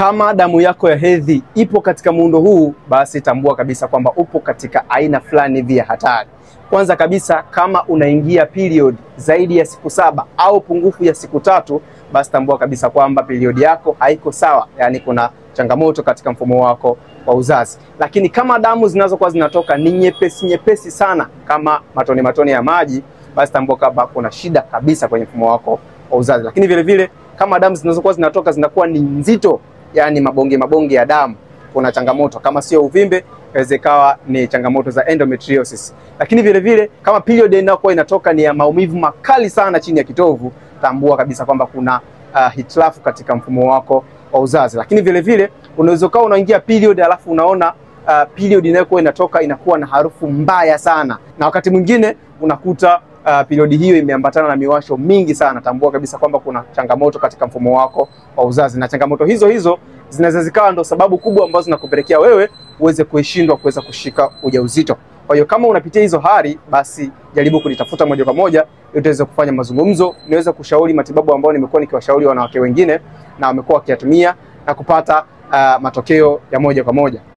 Kama damu yako ya hedhi ipo katika muundo huu, basi tambua kabisa kwamba upo katika aina fulani hivi ya hatari. Kwanza kabisa, kama unaingia period zaidi ya siku 7 au pungufu ya siku 3, basi tambua kabisa kwamba period yako haiko sawa, yani kuna changamoto katika mfumo wako wa uzazi. Lakini kama damu zinazokuwa zinatoka ni nyepesi sana kama matone ya maji, basi tambua kwamba kuna shida kabisa kwenye mfumo wako wa uzazi. Lakini vile vile kama damu zinazokuwa zinatoka zinakuwa ni nzito, yani mabonge ya damu, kuna changamoto. Kama sio uvimbe, inaweza ikawa ni changamoto za endometriosis. Lakini vile vile kama period inayokuwa inatoka ni ya maumivu makali sana chini ya kitovu, tambua kabisa kwamba kuna hitilafu katika mfumo wako wa uzazi. Lakini vile vile unaweza kuwa unaingia period alafu unaona period inayokuwa inatoka inakuwa na harufu mbaya sana, na wakati mwingine unakuta period hiyo imeambatana na miwasho mingi sana. Tambua kabisa kwamba kuna changamoto katika mfumo wako wa uzazi, na changamoto hizo zinaweza zikawa ndo sababu kubwa ambazo zinakupelekea wewe uweze kushindwa kuweza kushika ujauzito. Kwa hiyo kama unapitia hizo hali, basi jaribu kunitafuta moja kwa moja ili tuweze kufanya mazungumzo, niweze kushauri matibabu ambayo nimekuwa nikiwashauri wanawake wengine na wamekuwa wakiyatumia na kupata matokeo ya moja kwa moja.